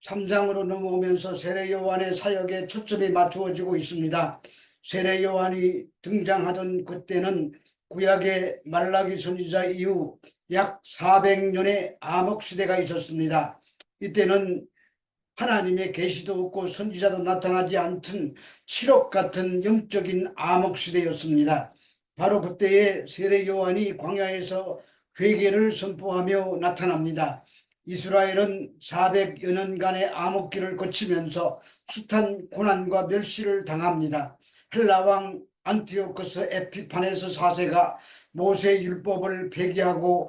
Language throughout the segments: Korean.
3장으로 넘어오면서 세례 요한의 사역에 초점이 맞추어지고 있습니다. 세례 요한이 등장하던 그때는 구약의 말라기 선지자 이후 약 400년의 암흑시대가 있었습니다. 이때는 하나님의 계시도 없고 선지자도 나타나지 않던 칠흑 같은 영적인 암흑시대였습니다. 바로 그때에 세례 요한이 광야에서 회개를 선포하며 나타납니다. 이스라엘은 400여 년간의 암흑기를 거치면서 숱한 고난과 멸시를 당합니다. 헬라 왕 안티오코스 에피파네스 4세가 모세 율법을 폐기하고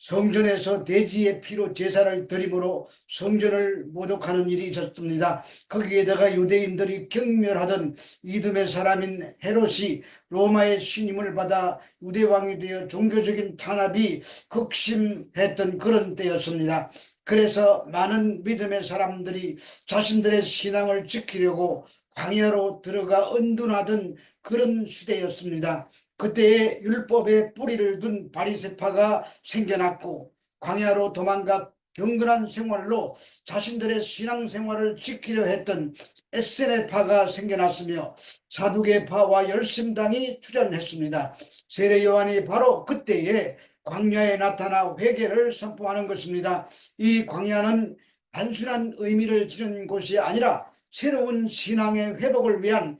성전에서 돼지의 피로 제사를 드림으로 성전을 모독하는 일이 있었습니다. 거기에다가 유대인들이 경멸하던 이듬의 사람인 헤롯이 로마의 신임을 받아 유대왕이 되어 종교적인 탄압이 극심했던 그런 때였습니다. 그래서 많은 믿음의 사람들이 자신들의 신앙을 지키려고 광야로 들어가 은둔하던 그런 시대였습니다. 그때에 율법에 뿌리를 둔 바리새파가 생겨났고 광야로 도망가 경건한 생활로 자신들의 신앙생활을 지키려 했던 에세네파가 생겨났으며 사두개파와 열심당이 출현했습니다. 세례 요한이 바로 그때에 광야에 나타나 회개를 선포하는 것입니다. 이 광야는 단순한 의미를 지닌 곳이 아니라 새로운 신앙의 회복을 위한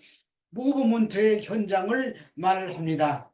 무브먼트의 현장을 말합니다.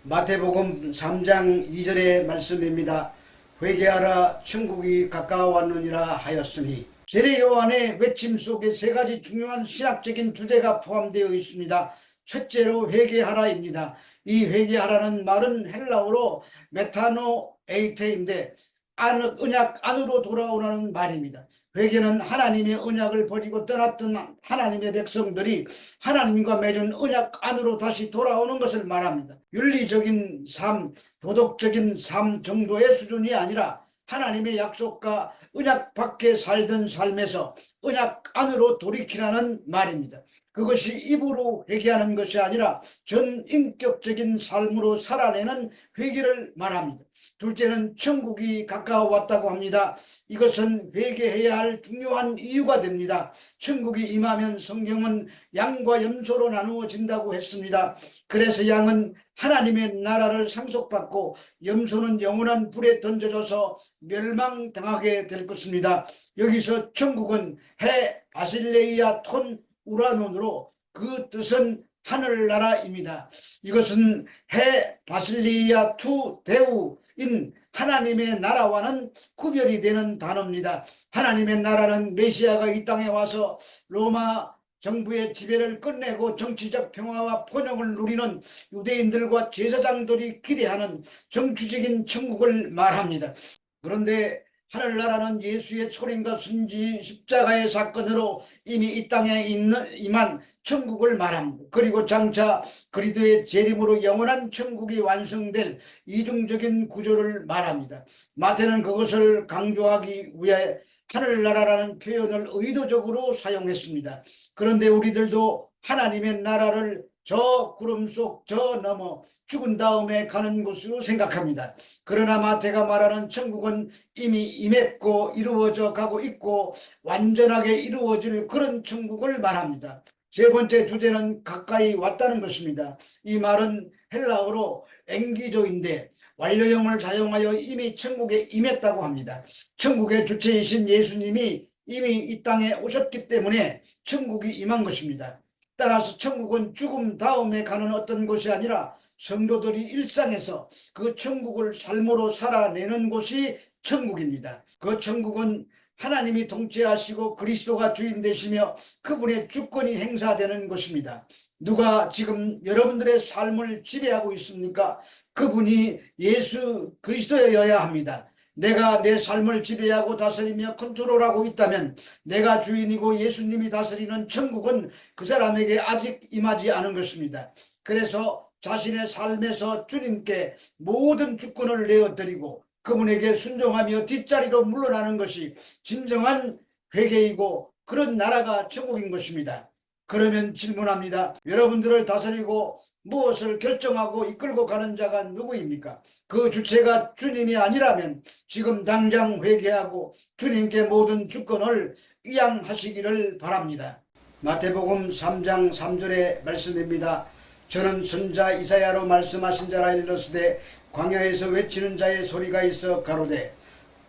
마태복음 3장 2절의 말씀입니다. 회개하라 천국이 가까워왔느니라 하였으니. 세례 요한의 외침 속에 세 가지 중요한 신학적인 주제가 포함되어 있습니다. 첫째로 회개하라입니다. 이 회개하라는 말은 헬라어로 메타노에이테인데 언약 안으로 돌아오라는 말입니다. 회개는 하나님의 언약을 버리고 떠났던 하나님의 백성들이 하나님과 맺은 언약 안으로 다시 돌아오는 것을 말합니다. 윤리적인 삶, 도덕적인 삶 정도의 수준이 아니라 하나님의 약속과 언약 밖에 살던 삶에서 언약 안으로 돌이키라는 말입니다. 그것이 입으로 회개하는 것이 아니라 전인격적인 삶으로 살아내는 회개를 말합니다. 둘째는 천국이 가까워 왔다고 합니다. 이것은 회개해야 할 중요한 이유가 됩니다. 천국이 임하면 성경은 양과 염소로 나누어진다고 했습니다. 그래서 양은 하나님의 나라를 상속받고 염소는 영원한 불에 던져져서 멸망당하게 될 것입니다. 여기서 천국은 해 바실레이아 톤 우라논으로 그 뜻은 하늘나라입니다. 이것은 해 바실리아 투 데우인 하나님의 나라와는 구별이 되는 단어입니다. 하나님의 나라는 메시아가 이 땅에 와서 로마 정부의 지배를 끝내고 정치적 평화와 번영을 누리는 유대인들과 제사장들이 기대하는 정치적인 천국을 말합니다. 그런데 하늘나라는 예수의 초림과 순지 십자가의 사건으로 이미 이 땅에 임한 천국을 말합니다. 그리고 장차 그리스도의 재림으로 영원한 천국이 완성될 이중적인 구조를 말합니다. 마태는 그것을 강조하기 위해 하늘나라라는 표현을 의도적으로 사용했습니다. 그런데 우리들도 하나님의 나라를 저 구름 속 저 너머 죽은 다음에 가는 곳으로 생각합니다. 그러나 마태가 말하는 천국은 이미 임했고 이루어져 가고 있고 완전하게 이루어질 그런 천국을 말합니다. 세 번째 주제는 가까이 왔다는 것입니다. 이 말은 헬라어로 엥기조인데 완료형을 사용하여 이미 천국에 임했다고 합니다. 천국의 주체이신 예수님이 이미 이 땅에 오셨기 때문에 천국이 임한 것입니다. 따라서 천국은 죽음 다음에 가는 어떤 곳이 아니라 성도들이 일상에서 그 천국을 삶으로 살아내는 곳이 천국입니다. 그 천국은 하나님이 통치하시고 그리스도가 주인 되시며 그분의 주권이 행사되는 것입니다. 누가 지금 여러분들의 삶을 지배하고 있습니까? 그분이 예수 그리스도여야 합니다. 내가 내 삶을 지배하고 다스리며 컨트롤하고 있다면 내가 주인이고 예수님이 다스리는 천국은 그 사람에게 아직 임하지 않은 것입니다. 그래서 자신의 삶에서 주님께 모든 주권을 내어드리고 그분에게 순종하며 뒷자리로 물러나는 것이 진정한 회개이고 그런 나라가 천국인 것입니다. 그러면 질문합니다. 여러분들을 다스리고 무엇을 결정하고 이끌고 가는 자가 누구입니까? 그 주체가 주님이 아니라면 지금 당장 회개하고 주님께 모든 주권을 이양하시기를 바랍니다. 마태복음 3장 3절의 말씀입니다. 저는 선자 이사야로 말씀하신 자라 일렀으되 광야에서 외치는 자의 소리가 있어 가로되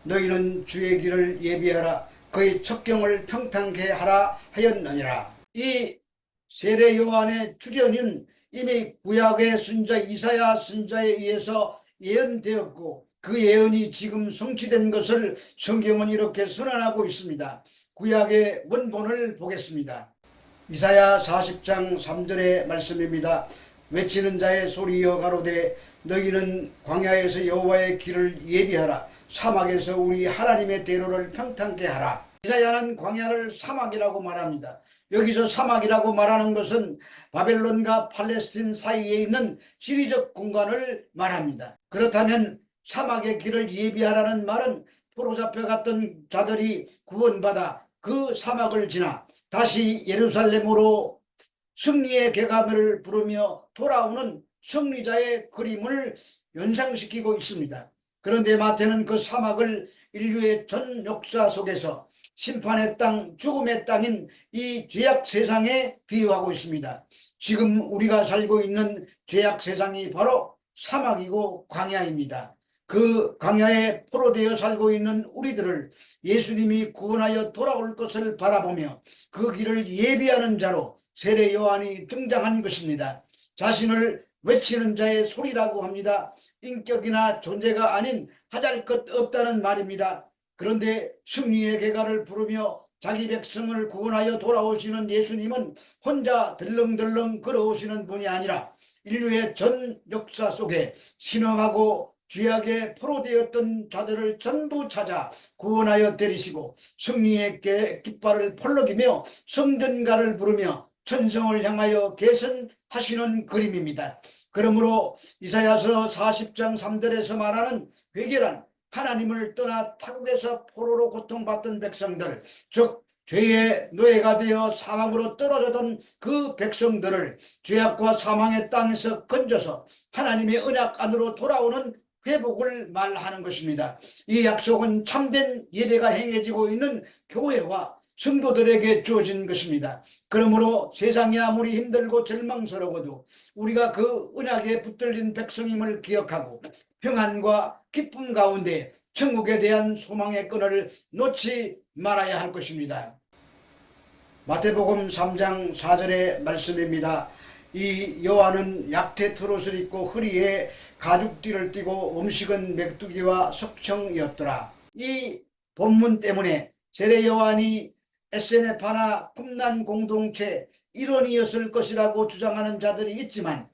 너희는 주의 길을 예비하라 그의 첩경을 평탄케 하라 하였느니라. 이 세례 요한의 출현은 이미 구약의 선자 이사야 선자에 의해서 예언되었고 그 예언이 지금 성취된 것을 성경은 이렇게 선언하고 있습니다. 구약의 원본을 보겠습니다. 이사야 40장 3절의 말씀입니다. 외치는 자의 소리여 가로되 너희는 광야에서 여호와의 길을 예비하라 사막에서 우리 하나님의 대로를 평탄케 하라. 이사야는 광야를 사막이라고 말합니다. 여기서 사막이라고 말하는 것은 바벨론과 팔레스틴 사이에 있는 지리적 공간을 말합니다. 그렇다면 사막의 길을 예비하라는 말은 포로잡혀갔던 자들이 구원받아 그 사막을 지나 다시 예루살렘으로 승리의 개감을 부르며 돌아오는 승리자의 그림을 연상시키고 있습니다. 그런데 마태는 그 사막을 인류의 전 역사 속에서 심판의 땅, 죽음의 땅인 이 죄악 세상에 비유하고 있습니다. 지금 우리가 살고 있는 죄악 세상이 바로 사막이고 광야입니다. 그 광야에 포로되어 살고 있는 우리들을 예수님이 구원하여 돌아올 것을 바라보며 그 길을 예비하는 자로 세례 요한이 등장한 것입니다. 자신을 외치는 자의 소리라고 합니다. 인격이나 존재가 아닌 하잘것없다는 말입니다. 그런데 승리의 개가를 부르며 자기 백성을 구원하여 돌아오시는 예수님은 혼자 들렁들렁 걸어오시는 분이 아니라 인류의 전 역사 속에 신음하고 죄악에 포로되었던 자들을 전부 찾아 구원하여 데리시고 승리의 깃발을 펄럭이며 성전가를 부르며 천성을 향하여 개선하시는 그림입니다. 그러므로 이사야서 40장 3절에서 말하는 회개란 하나님을 떠나 타국에서 포로로 고통받던 백성들, 즉 죄의 노예가 되어 사망으로 떨어졌던 그 백성들을 죄악과 사망의 땅에서 건져서 하나님의 언약 안으로 돌아오는 회복을 말하는 것입니다. 이 약속은 참된 예배가 행해지고 있는 교회와 성도들에게 주어진 것입니다. 그러므로 세상이 아무리 힘들고 절망스러워도 우리가 그 언약에 붙들린 백성임을 기억하고 평안과 기쁨 가운데 천국에 대한 소망의 끈을 놓지 말아야 할 것입니다. 마태복음 3장 4절의 말씀입니다. 이 요한은 약태 트롯을 입고 허리에 가죽띠를 띠고 음식은 메뚜기와 석청이었더라. 이 본문 때문에 세례 요한이 SNF나 꿈난 공동체 일원이었을 것이라고 주장하는 자들이 있지만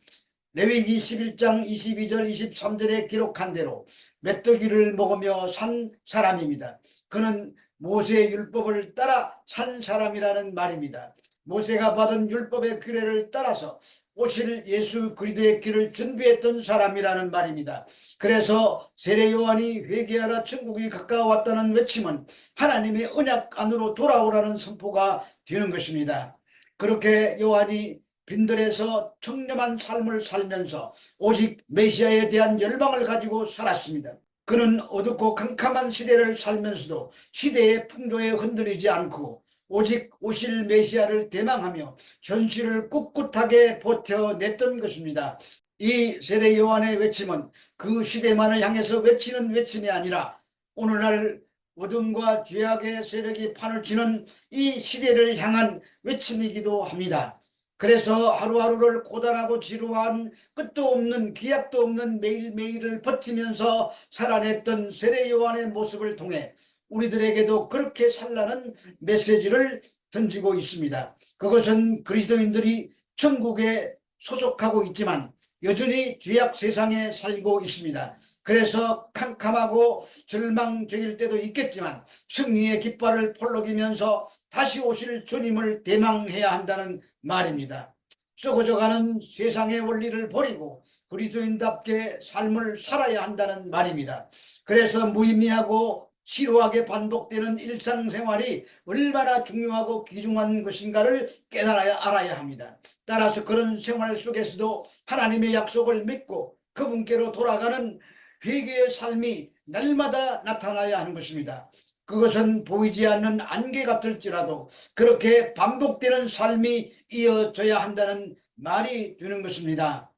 레위기 11장 22절 23절에 기록한 대로 메뚜기를 먹으며 산 사람입니다. 그는 모세의 율법을 따라 산 사람이라는 말입니다. 모세가 받은 율법의 규례를 따라서 오실 예수 그리스도의 길을 준비했던 사람이라는 말입니다. 그래서 세례 요한이 회개하라 천국이 가까워왔다는 외침은 하나님의 언약 안으로 돌아오라는 선포가 되는 것입니다. 그렇게 요한이 빈들에서 청렴한 삶을 살면서 오직 메시아에 대한 열망을 가지고 살았습니다. 그는 어둡고 캄캄한 시대를 살면서도 시대의 풍조에 흔들리지 않고 오직 오실 메시아를 대망하며 현실을 꿋꿋하게 버텨냈던 것입니다. 이 세례 요한의 외침은 그 시대만을 향해서 외치는 외침이 아니라 오늘날 어둠과 죄악의 세력이 판을 치는 이 시대를 향한 외침이기도 합니다. 그래서 하루하루를 고단하고 지루한 끝도 없는 기약도 없는 매일매일을 버티면서 살아냈던 세례 요한의 모습을 통해 우리들에게도 그렇게 살라는 메시지를 던지고 있습니다. 그것은 그리스도인들이 천국에 소속하고 있지만 여전히 죄악 세상에 살고 있습니다. 그래서 캄캄하고 절망적일 때도 있겠지만 승리의 깃발을 펄럭이면서 다시 오실 주님을 대망해야 한다는 말입니다. 썩어져가는 세상의 원리를 버리고 그리스도인답게 삶을 살아야 한다는 말입니다. 그래서 무의미하고 지루하게 반복되는 일상생활이 얼마나 중요하고 귀중한 것인가를 깨달아야 알아야 합니다. 따라서 그런 생활 속에서도 하나님의 약속을 믿고 그분께로 돌아가는 회개의 삶이 날마다 나타나야 하는 것입니다. 그것은 보이지 않는 안개 같을지라도 그렇게 반복되는 삶이 이어져야 한다는 말이 되는 것입니다.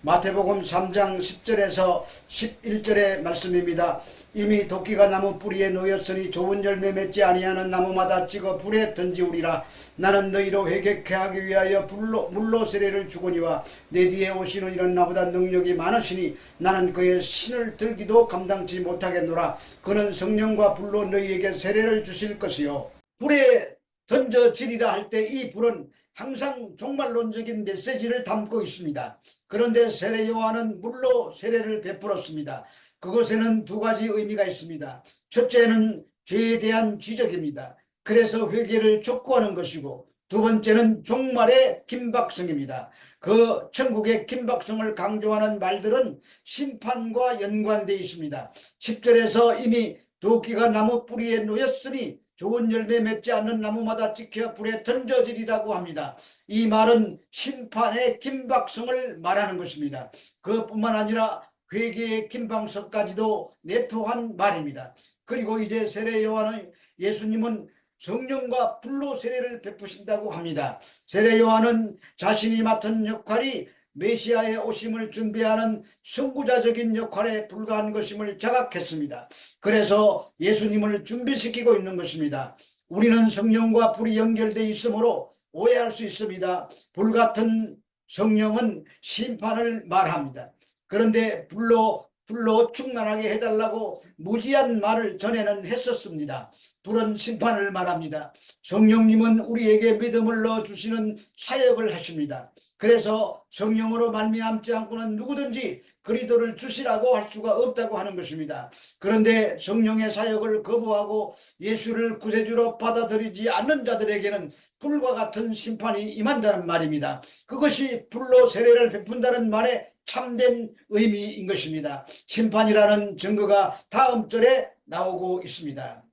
마태복음 3장 10절에서 11절의 말씀입니다. 이미 도끼가 나무 뿌리에 놓였으니 좋은 열매 맺지 아니하는 나무마다 찍어 불에 던지우리라. 나는 너희로 회개케 하기 위하여 물로 세례를 주거니와 내 뒤에 오시는 이런 나보다 능력이 많으시니 나는 그의 신을 들기도 감당치 못하겠노라. 그는 성령과 불로 너희에게 세례를 주실 것이요 불에 던져지리라 할 때 이 불은 항상 종말론적인 메시지를 담고 있습니다. 그런데 세례 요한은 물로 세례를 베풀었습니다. 그것에는 두 가지 의미가 있습니다. 첫째는 죄에 대한 지적입니다. 그래서 회개를 촉구하는 것이고, 두 번째는 종말의 긴박성입니다. 그 천국의 긴박성을 강조하는 말들은 심판과 연관되어 있습니다. 10절에서 이미 도끼가 나무 뿌리에 놓였으니 좋은 열매 맺지 않는 나무마다 찍혀 불에 던져지리라고 합니다. 이 말은 심판의 긴박성을 말하는 것입니다. 그뿐만 아니라 회개의 긴박성까지도 내포한 말입니다. 그리고 이제 세례 요한은 예수님은 성령과 불로 세례를 베푸신다고 합니다. 세례 요한은 자신이 맡은 역할이 메시아의 오심을 준비하는 선구자적인 역할에 불과한 것임을 자각했습니다. 그래서 예수님을 준비시키고 있는 것입니다. 우리는 성령과 불이 연결되어 있으므로 오해할 수 있습니다. 불같은 성령은 심판을 말합니다. 그런데 불로 충만하게 해달라고 무지한 말을 전에는 했었습니다. 불은 심판을 말합니다. 성령님은 우리에게 믿음을 넣어주시는 사역을 하십니다. 그래서 성령으로 말미암지 않고는 누구든지 그리스도를 주시라고 할 수가 없다고 하는 것입니다. 그런데 성령의 사역을 거부하고 예수를 구세주로 받아들이지 않는 자들에게는 불과 같은 심판이 임한다는 말입니다. 그것이 불로 세례를 베푼다는 말에 참된 의미인 것입니다. 심판이라는 증거가 다음 절에 나오고 있습니다.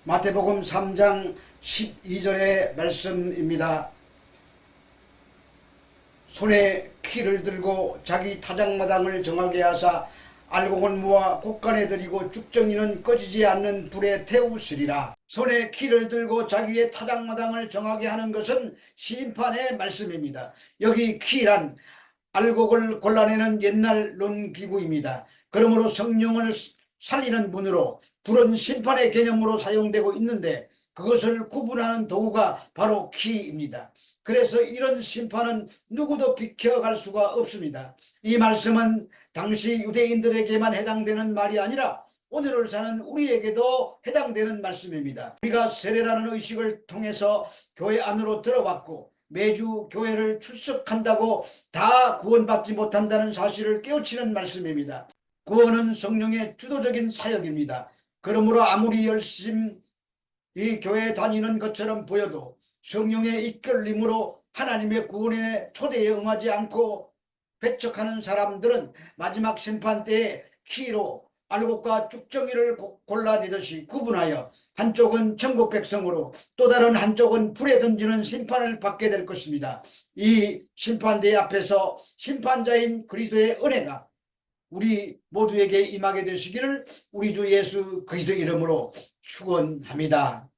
마태복음 3장 12절의 말씀입니다. 손에 키를 들고 자기 타작마당을 정하게 하사 알곡은 모아 곳간에 들이고 쭉정이는 꺼지지 않는 불에 태우시리라. 손에 키를 들고 자기의 타작마당을 정하게 하는 것은 심판의 말씀입니다. 여기 키란 알곡을 골라내는 옛날 논기구입니다. 그러므로 성령을 살리는 문으로 불은 심판의 개념으로 사용되고 있는데 그것을 구분하는 도구가 바로 키입니다. 그래서 이런 심판은 누구도 비켜갈 수가 없습니다. 이 말씀은 당시 유대인들에게만 해당되는 말이 아니라 오늘을 사는 우리에게도 해당되는 말씀입니다. 우리가 세례라는 의식을 통해서 교회 안으로 들어왔고 매주 교회를 출석한다고 다 구원받지 못한다는 사실을 깨우치는 말씀입니다. 구원은 성령의 주도적인 사역입니다. 그러므로 아무리 열심히 교회에 다니는 것처럼 보여도 성령의 이끌림으로 하나님의 구원의 초대에 응하지 않고 배척하는 사람들은 마지막 심판 때에 키로 알곡과 쭉정이를 골라내듯이 구분하여 한쪽은 천국 백성으로 또 다른 한쪽은 불에 던지는 심판을 받게 될 것입니다. 이 심판대 앞에서 심판자인 그리스도의 은혜가 우리 모두에게 임하게 되시기를 우리 주 예수 그리스도 이름으로 축원합니다.